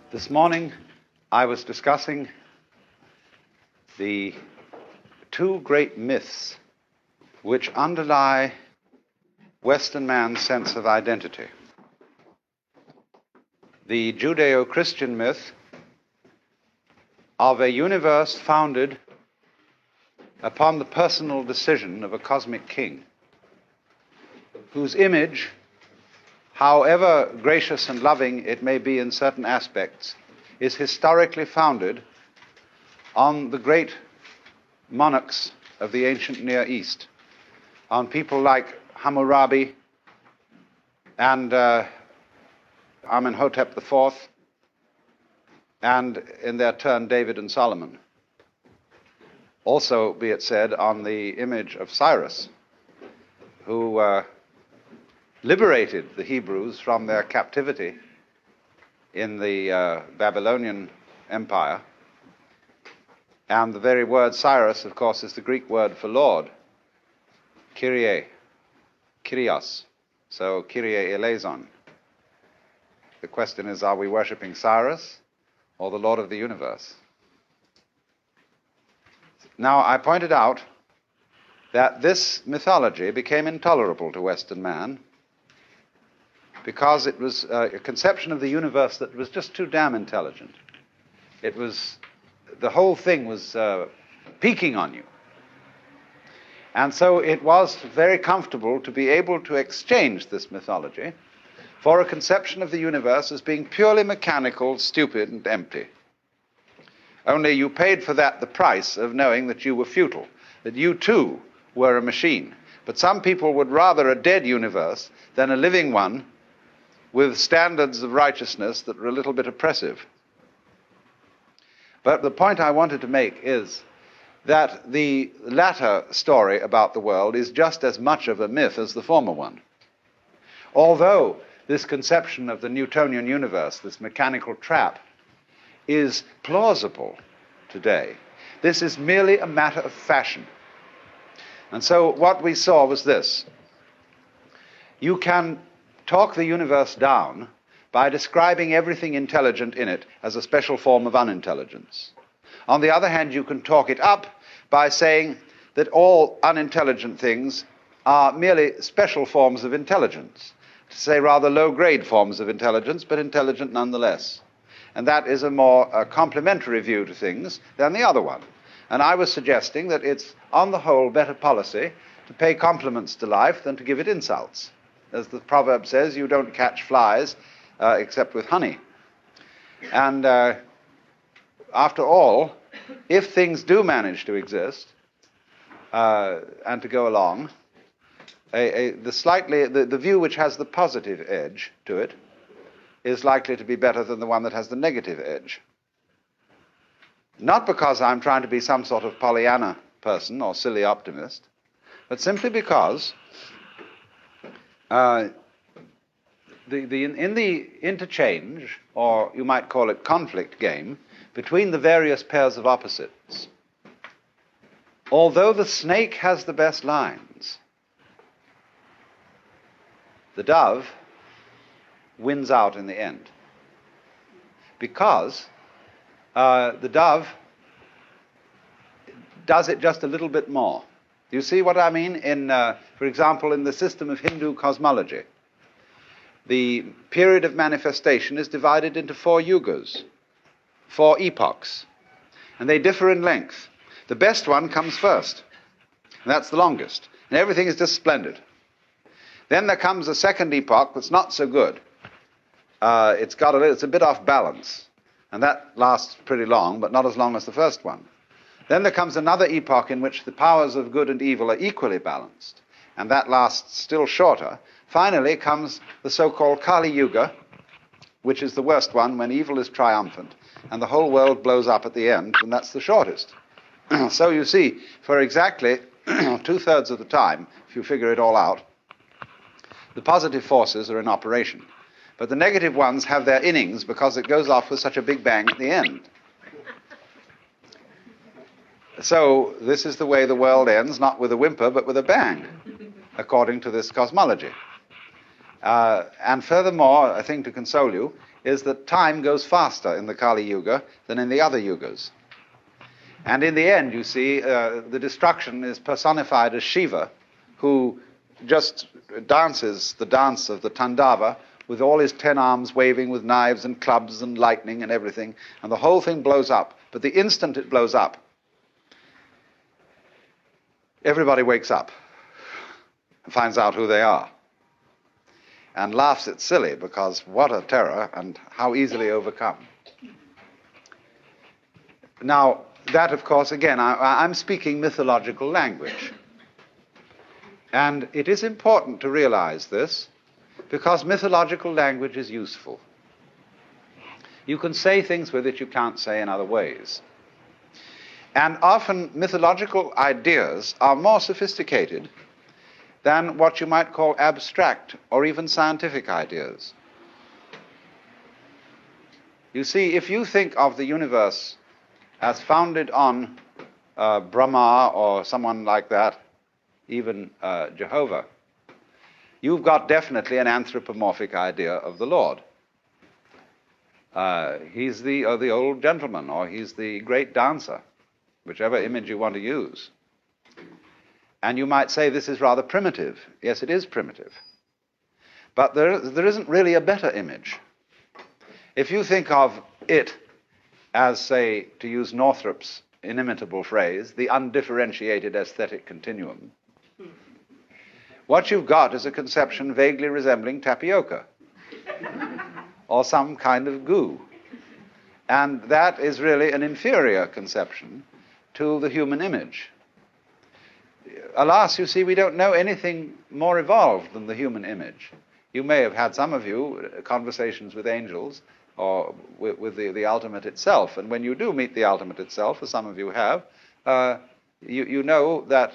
This morning I was discussing the two great myths which underlie Western man's sense of identity. The Judeo-Christian myth of a universe founded upon the personal decision of a cosmic king, whose image, however gracious and loving it may be in certain aspects, is historically founded on the great monarchs of the ancient Near East, on people like Hammurabi and Amenhotep IV, and in their turn David and Solomon. Also, be it said, on the image of Cyrus, who liberated the Hebrews from their captivity in the Babylonian Empire. And the very word Cyrus, of course, is the Greek word for Lord, Kyrie, Kyrios, so Kyrie eleison. The question is, are we worshipping Cyrus or the Lord of the universe? Now, I pointed out that this mythology became intolerable to Western man because it was a conception of the universe that was just too damn intelligent. The whole thing was peaking on you. And so it was very comfortable to be able to exchange this mythology for a conception of the universe as being purely mechanical, stupid, and empty. Only you paid for that the price of knowing that you were futile, that you too were a machine. But some people would rather a dead universe than a living one with standards of righteousness that were a little bit oppressive. But the point I wanted to make is that the latter story about the world is just as much of a myth as the former one. Although this conception of the Newtonian universe, this mechanical trap, is plausible today, this is merely a matter of fashion. And so what we saw was this. You can talk the universe down by describing everything intelligent in it as a special form of unintelligence. On the other hand, you can talk it up by saying that all unintelligent things are merely special forms of intelligence, to say rather low-grade forms of intelligence, but intelligent nonetheless. And that is a more complementary view to things than the other one. And I was suggesting that it's, on the whole, better policy to pay compliments to life than to give it insults. As the proverb says, you don't catch flies except with honey. And after all, if things do manage to exist and to go along, the view which has the positive edge to it is likely to be better than the one that has the negative edge. Not because I'm trying to be some sort of Pollyanna person or silly optimist, but simply because in the interchange, or you might call it conflict game, between the various pairs of opposites, although the snake has the best lines, the dove wins out in the end. Because the dove does it just a little bit more. Do you see what I mean? For example, in the system of Hindu cosmology, the period of manifestation is divided into 4 yugas, 4 epochs, and they differ in length. The best one comes first, and that's the longest, and everything is just splendid. Then there comes a second epoch that's not so good. It's a bit off balance, and that lasts pretty long, but not as long as the first one. Then there comes another epoch in which the powers of good and evil are equally balanced, and that lasts still shorter. Finally comes the so-called Kali Yuga, which is the worst one, when evil is triumphant, and the whole world blows up at the end, and that's the shortest. So you see, for exactly 2/3 of the time, if you figure it all out, the positive forces are in operation. But the negative ones have their innings because it goes off with such a big bang at the end. So this is the way the world ends, not with a whimper, but with a bang, according to this cosmology. And furthermore, a thing to console you is that time goes faster in the Kali Yuga than in the other yugas. And in the end, you see, the destruction is personified as Shiva, who just dances the dance of the Tandava with all his 10 arms waving with knives and clubs and lightning and everything, and the whole thing blows up. But the instant it blows up, everybody wakes up and finds out who they are and laughs it's silly, because what a terror and how easily overcome. Now, that, of course, again, I'm speaking mythological language. And it is important to realize this, because mythological language is useful. You can say things with it you can't say in other ways. And often mythological ideas are more sophisticated than what you might call abstract or even scientific ideas. You see, if you think of the universe as founded on Brahma or someone like that, even Jehovah, you've got definitely an anthropomorphic idea of the Lord. He's the old gentleman, or he's the great dancer, whichever image you want to use. And you might say this is rather primitive. Yes, it is primitive. But there isn't really a better image. If you think of it as, say, to use Northrup's inimitable phrase, the undifferentiated aesthetic continuum, what you've got is a conception vaguely resembling tapioca or some kind of goo. And that is really an inferior conception to the human image. Alas, you see, we don't know anything more evolved than the human image. You may have had, some of you, conversations with angels or with the ultimate itself. And when you do meet the ultimate itself, as some of you have, you know that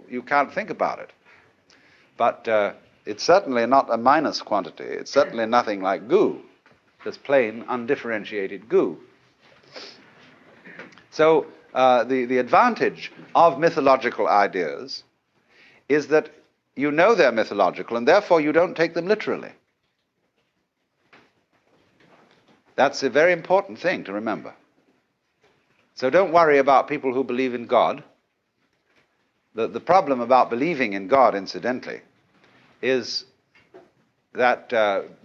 you can't think about it. But it's certainly not a minus quantity. It's certainly nothing like goo, just plain undifferentiated goo. So the advantage of mythological ideas is that you know they're mythological, and therefore you don't take them literally. That's a very important thing to remember. So don't worry about people who believe in God. The problem about believing in God, incidentally, is that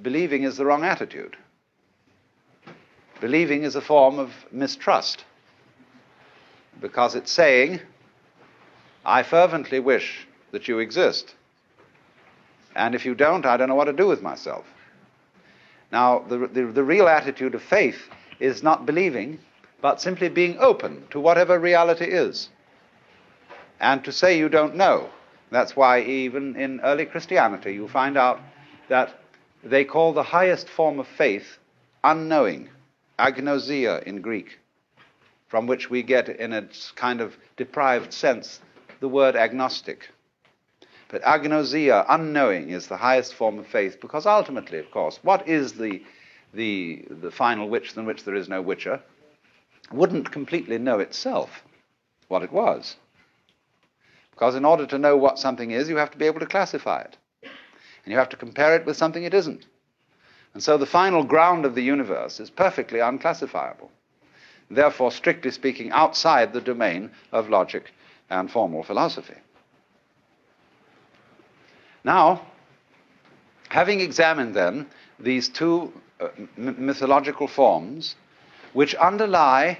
believing is the wrong attitude. Believing is a form of mistrust, because it's saying, I fervently wish that you exist, and if you don't, I don't know what to do with myself. Now, the real attitude of faith is not believing, but simply being open to whatever reality is, and to say you don't know. That's why even in early Christianity you find out that they call the highest form of faith unknowing, agnosia in Greek, from which we get, in a kind of deprived sense, the word agnostic. But agnosia, unknowing, is the highest form of faith, because ultimately, of course, what is the final which than which there is no whicher? Wouldn't completely know itself what it was. Because in order to know what something is, you have to be able to classify it. And you have to compare it with something it isn't. And so the final ground of the universe is perfectly unclassifiable. Therefore, strictly speaking, outside the domain of logic and formal philosophy. Now, having examined then these two mythological forms, which underlie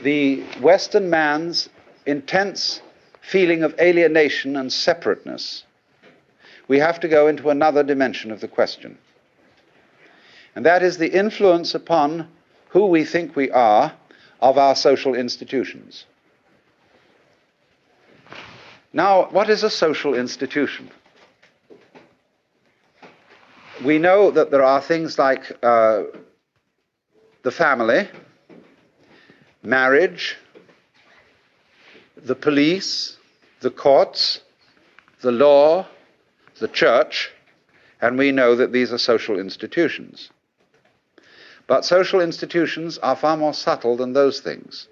the Western man's intense feeling of alienation and separateness, we have to go into another dimension of the question. And that is the influence upon who we think we are of our social institutions. Now, what is a social institution? We know that there are things like the family, marriage, the police, the courts, the law, the church, and we know that these are social institutions. But social institutions are far more subtle than those things.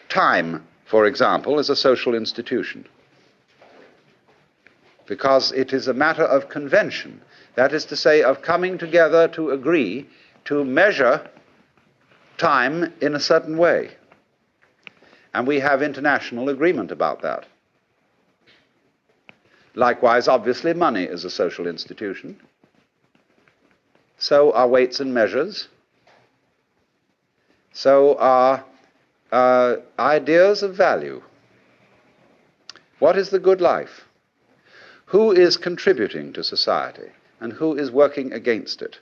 Time, for example, is a social institution. because it is a matter of convention. That is to say, of coming together to agree to measure time in a certain way. And we have international agreement about that. Likewise, obviously, money is a social institution. So are weights and measures. So are ideas of value. What is the good life? Who is contributing to society and who is working against it?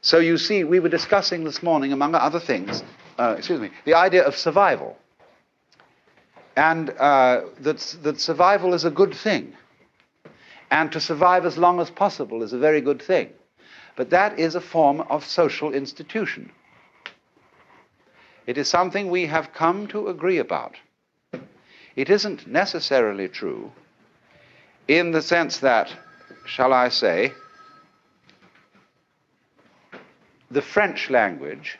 So you see, we were discussing this morning, among other things, the idea of survival. And that survival is a good thing. And to survive as long as possible is a very good thing. But that is a form of social institution. It is something we have come to agree about. It isn't necessarily true in the sense that, shall I say, the French language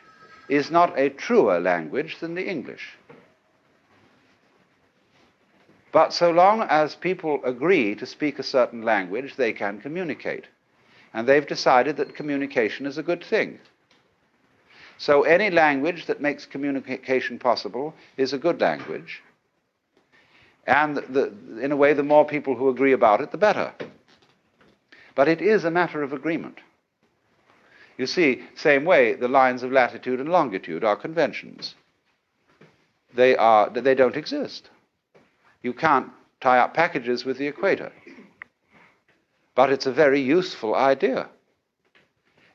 is not a truer language than the English. But so long as people agree to speak a certain language, they can communicate. And they've decided that communication is a good thing. So any language that makes communication possible is a good language. And in a way, the more people who agree about it, the better. But it is a matter of agreement. You see, same way, the lines of latitude and longitude are conventions. They don't exist. You can't tie up packages with the equator. But it's a very useful idea.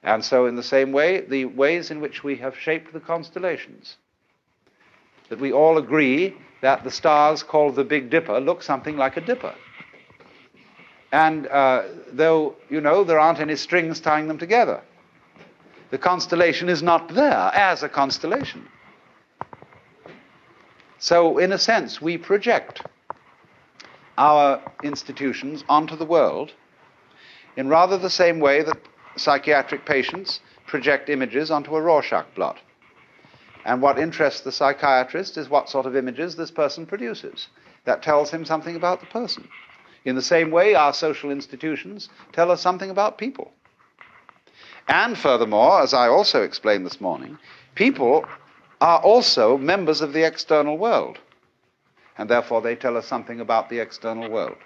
And so in the same way, the ways in which we have shaped the constellations, that we all agree that the stars called the Big Dipper look something like a dipper. And though, there aren't any strings tying them together, the constellation is not there as a constellation. So in a sense, we project our institutions onto the world in rather the same way that psychiatric patients project images onto a Rorschach blot. And what interests the psychiatrist is what sort of images this person produces. That tells him something about the person. In the same way, our social institutions tell us something about people. And furthermore, as I also explained this morning, people are also members of the external world. And therefore they tell us something about the external world.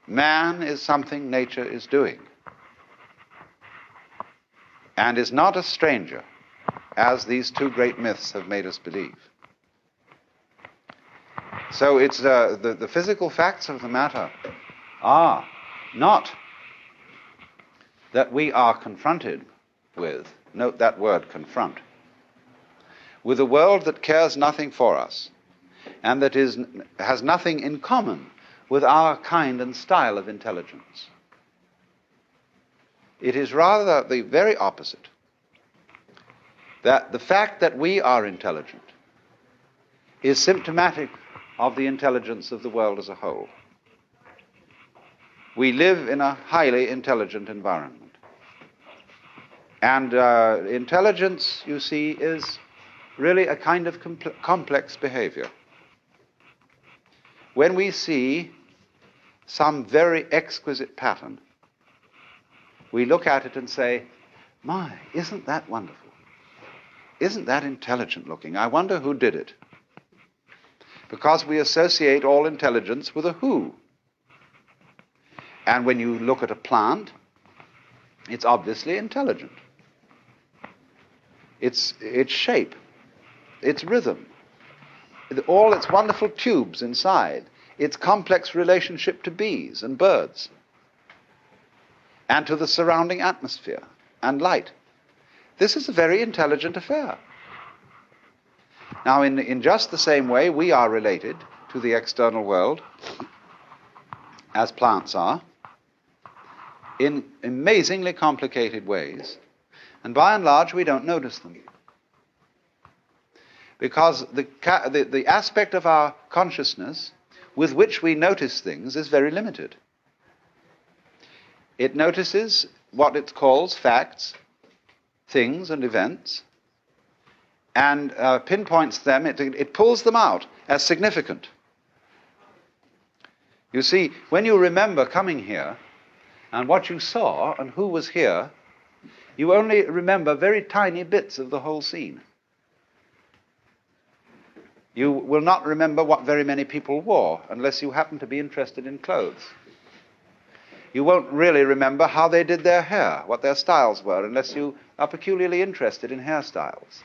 Man is something nature is doing, and is not a stranger, as these two great myths have made us believe. So it's the physical facts of the matter are not that we are confronted with, note that word, confront, with a world that cares nothing for us, and that has nothing in common with our kind and style of intelligence. It is rather the very opposite, that the fact that we are intelligent is symptomatic of the intelligence of the world as a whole. We live in a highly intelligent environment. And intelligence, you see, is really a kind of complex behavior. When we see some very exquisite pattern, we look at it and say, my, isn't that wonderful? Isn't that intelligent looking? I wonder who did it. Because we associate all intelligence with a who. And when you look at a plant, it's obviously intelligent. Its shape, its rhythm, all its wonderful tubes inside, its complex relationship to bees and birds, and to the surrounding atmosphere and light. This is a very intelligent affair. Now, in just the same way, we are related to the external world, as plants are, in amazingly complicated ways, and by and large, we don't notice them. Because the aspect of our consciousness with which we notice things is very limited. It notices what it calls facts, things and events, and pinpoints them, it pulls them out as significant. You see, when you remember coming here and what you saw and who was here, you only remember very tiny bits of the whole scene. You will not remember what very many people wore unless you happen to be interested in clothes. You won't really remember how they did their hair, what their styles were, unless you are peculiarly interested in hairstyles.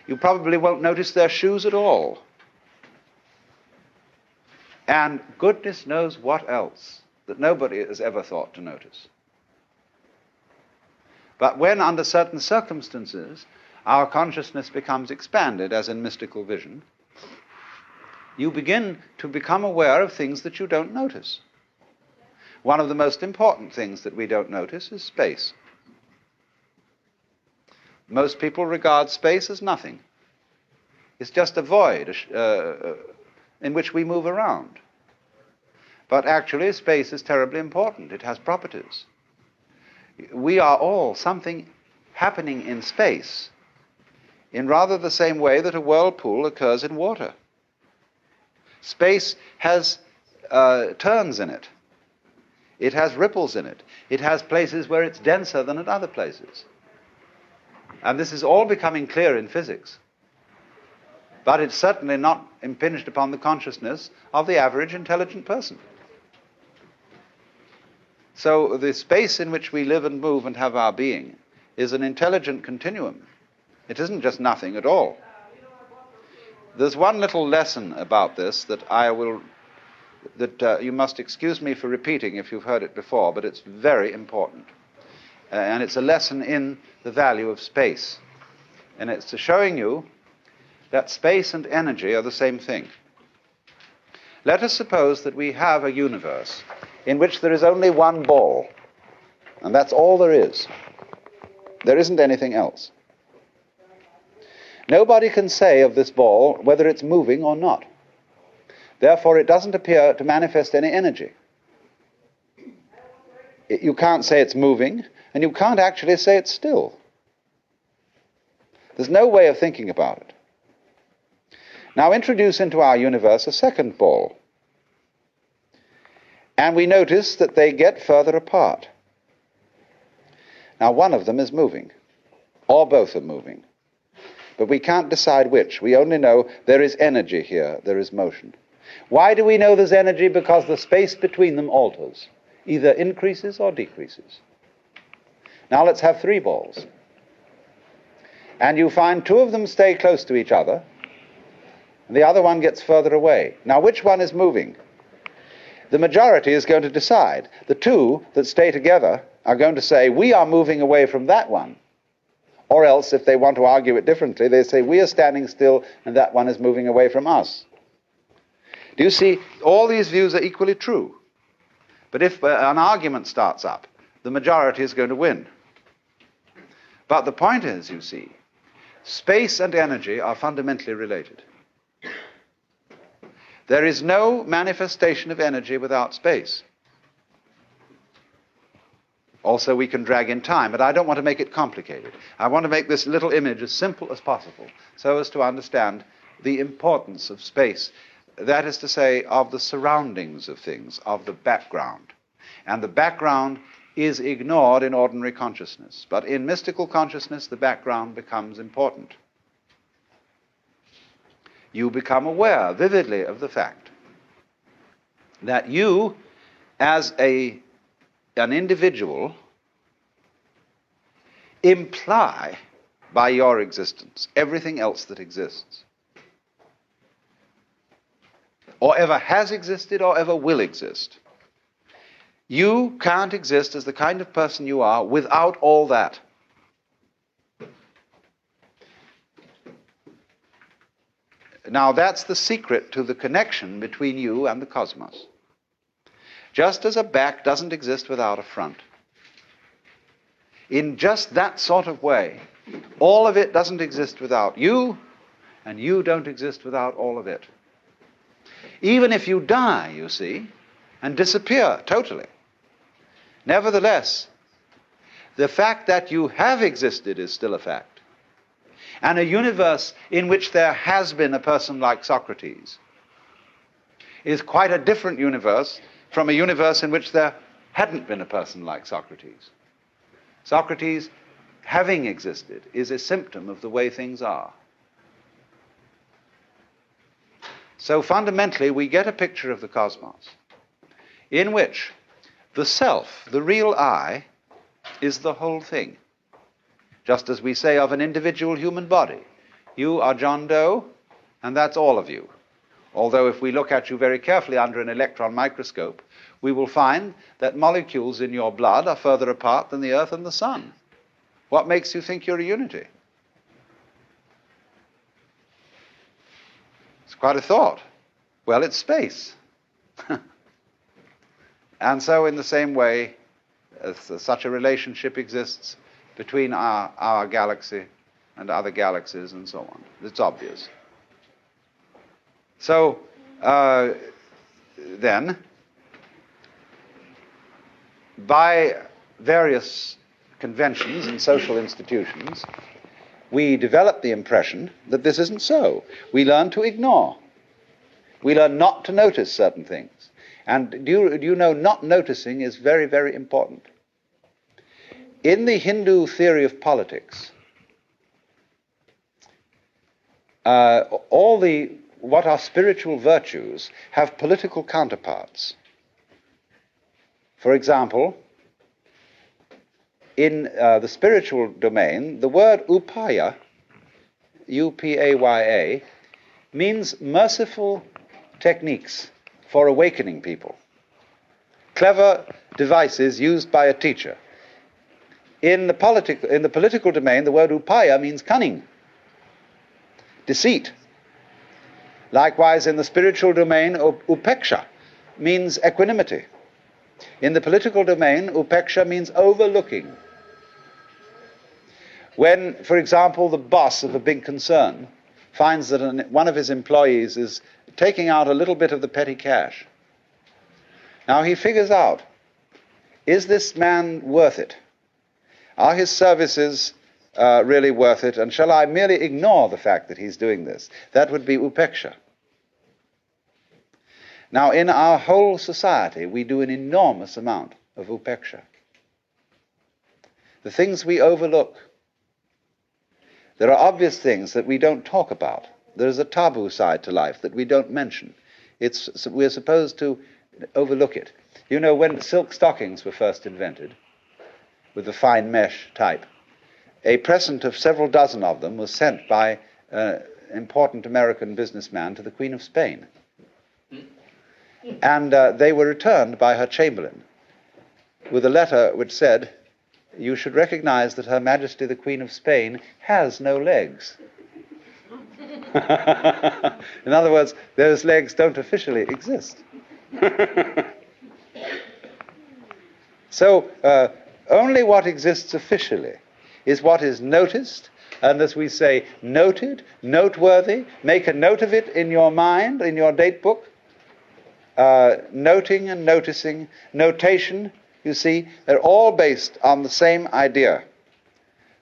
You probably won't notice their shoes at all. And goodness knows what else that nobody has ever thought to notice. But when, under certain circumstances, our consciousness becomes expanded, as in mystical vision, you begin to become aware of things that you don't notice. One of the most important things that we don't notice is space. Most people regard space as nothing. It's just a void in which we move around. But actually, space is terribly important. It has properties. We are all something happening in space in rather the same way that a whirlpool occurs in water. Space has turns in it. It has ripples in it. It has places where it's denser than at other places. And this is all becoming clear in physics. But it's certainly not impinged upon the consciousness of the average intelligent person. So the space in which we live and move and have our being is an intelligent continuum. It isn't just nothing at all. There's one little lesson about this that you must excuse me for repeating if you've heard it before, but it's very important. And it's a lesson in the value of space. And it's showing you that space and energy are the same thing. Let us suppose that we have a universe in which there is only one ball, and that's all there is. There isn't anything else. Nobody can say of this ball whether it's moving or not. Therefore, it doesn't appear to manifest any energy. You can't say it's moving, and you can't actually say it's still. There's no way of thinking about it. Now introduce into our universe a second ball, and we notice that they get further apart. Now one of them is moving, or both are moving. But we can't decide which. We only know there is energy here, there is motion. Why do we know there's energy? Because the space between them alters, either increases or decreases. Now let's have three balls. And you find two of them stay close to each other, and the other one gets further away. Now which one is moving? The majority is going to decide. The two that stay together are going to say, we are moving away from that one. Or else, if they want to argue it differently, they say, we are standing still and that one is moving away from us. Do you see? All these views are equally true. But if an argument starts up, the majority is going to win. But the point is, you see, space and energy are fundamentally related. There is no manifestation of energy without space. Also, we can drag in time, but I don't want to make it complicated. I want to make this little image as simple as possible so as to understand the importance of space. That is to say, of the surroundings of things, of the background. And the background is ignored in ordinary consciousness. But in mystical consciousness, the background becomes important. You become aware vividly of the fact that you, as an individual, imply by your existence everything else that exists, or ever has existed, or ever will exist. You can't exist as the kind of person you are without all that. Now that's the secret to the connection between you and the cosmos. Just as a back doesn't exist without a front. In just that sort of way, all of it doesn't exist without you, and you don't exist without all of it. Even if you die, you see, and disappear totally, nevertheless, the fact that you have existed is still a fact. And a universe in which there has been a person like Socrates is quite a different universe from a universe in which there hadn't been a person like Socrates. Socrates, having existed, is a symptom of the way things are. So fundamentally, we get a picture of the cosmos in which the self, the real I, is the whole thing. Just as we say of an individual human body, you are John Doe, and that's all of you. Although if we look at you very carefully under an electron microscope, we will find that molecules in your blood are further apart than the Earth and the Sun. What makes you think you're a unity? It's quite a thought. Well, it's space. And so in the same way, such a relationship exists between our galaxy and other galaxies and so on. It's obvious. So then, by various conventions and social institutions, we develop the impression that this isn't so. We learn to ignore. We learn not to notice certain things. And do you know, not noticing is very, very important. In the Hindu theory of politics, what are spiritual virtues have political counterparts. For example, in the spiritual domain, the word upaya, U-P-A-Y-A, means merciful techniques for awakening people. Clever devices used by a teacher. In the political domain, the word upaya means cunning, deceit. Likewise, in the spiritual domain, upeksha means equanimity. In the political domain, upeksha means overlooking. When, for example, the boss of a big concern finds that one of his employees is taking out a little bit of the petty cash, now he figures out, is this man worth it? Are his services really worth it? And shall I merely ignore the fact that he's doing this? That would be upeksha. Now, in our whole society, we do an enormous amount of upeksha. The things we overlook. There are obvious things that we don't talk about. There's a taboo side to life that we don't mention. We're supposed to overlook it. You know, when silk stockings were first invented, with the fine mesh type, a present of several dozen of them was sent by an important American businessman to the Queen of Spain. And they were returned by her chamberlain with a letter which said, "You should recognize that Her Majesty the Queen of Spain has no legs." In other words, those legs don't officially exist. So only what exists officially is what is noticed, and as we say, noted, noteworthy. Make a note of it in your mind, in your date book. Noting and noticing, notation, you see, they're all based on the same idea,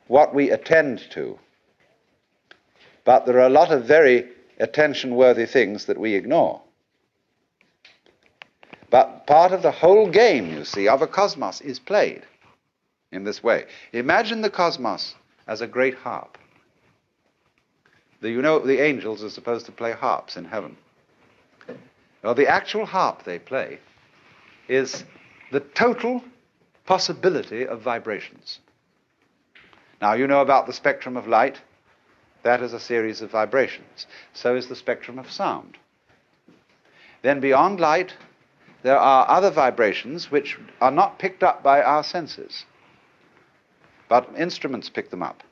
what we attend to. But there are a lot of very attention-worthy things that we ignore. But part of the whole game, you see, of a cosmos is played in this way. Imagine the cosmos as a great harp. You know, the angels are supposed to play harps in heaven. Well, the actual harp they play is the total possibility of vibrations. Now, you know about the spectrum of light. That is a series of vibrations. So is the spectrum of sound. Then beyond light, there are other vibrations which are not picked up by our senses, but instruments pick them up.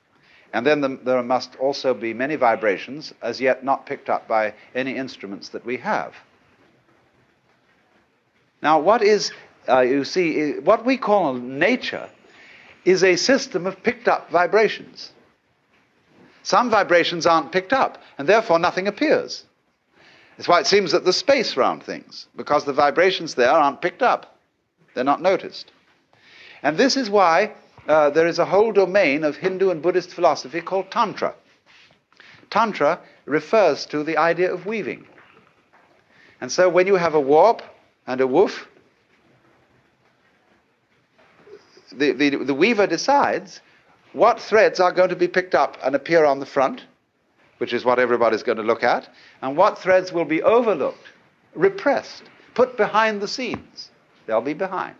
And then there must also be many vibrations as yet not picked up by any instruments that we have. Now, what is, you see, what we call nature is a system of picked up vibrations. Some vibrations aren't picked up, and therefore nothing appears. That's why it seems that there's space around things, because the vibrations there aren't picked up. They're not noticed. And this is why there is a whole domain of Hindu and Buddhist philosophy called Tantra. Tantra refers to the idea of weaving. And so when you have a warp and a woof, the weaver decides what threads are going to be picked up and appear on the front, which is what everybody's going to look at, and what threads will be overlooked, repressed, put behind the scenes. They'll be behind.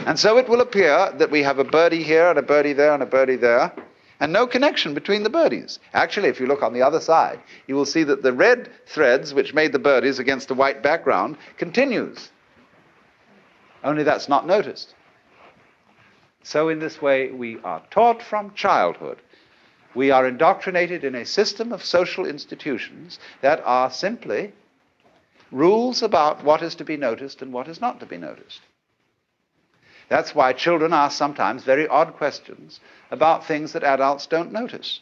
And so it will appear that we have a birdie here and a birdie there and a birdie there, and no connection between the birdies. Actually, if you look on the other side, you will see that the red threads, which made the birdies against a white background, continues. Only that's not noticed. So in this way, we are taught from childhood. We are indoctrinated in a system of social institutions that are simply rules about what is to be noticed and what is not to be noticed. That's why children ask sometimes very odd questions about things that adults don't notice.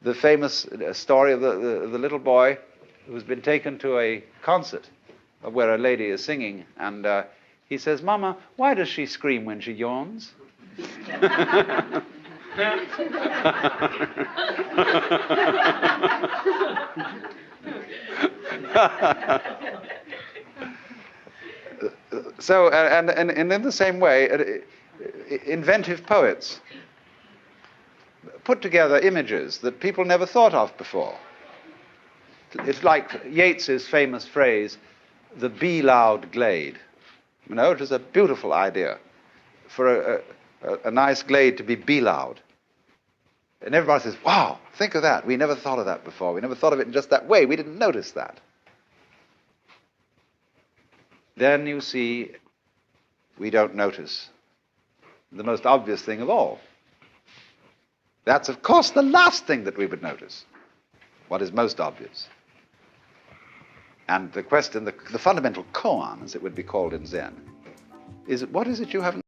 The famous story of the little boy who's been taken to a concert where a lady is singing, and he says, "Mama, why does she scream when she yawns?" So, and in the same way, inventive poets put together images that people never thought of before. It's like Yeats's famous phrase, the be-loud glade. You know, it was a beautiful idea for a nice glade to be be-loud. And everybody says, wow, think of that. We never thought of that before. We never thought of it in just that way. We didn't notice that. Then you see, we don't notice the most obvious thing of all. That's, of course, the last thing that we would notice. What is most obvious? And the question, the fundamental koan, as it would be called in Zen, is what is it you haven't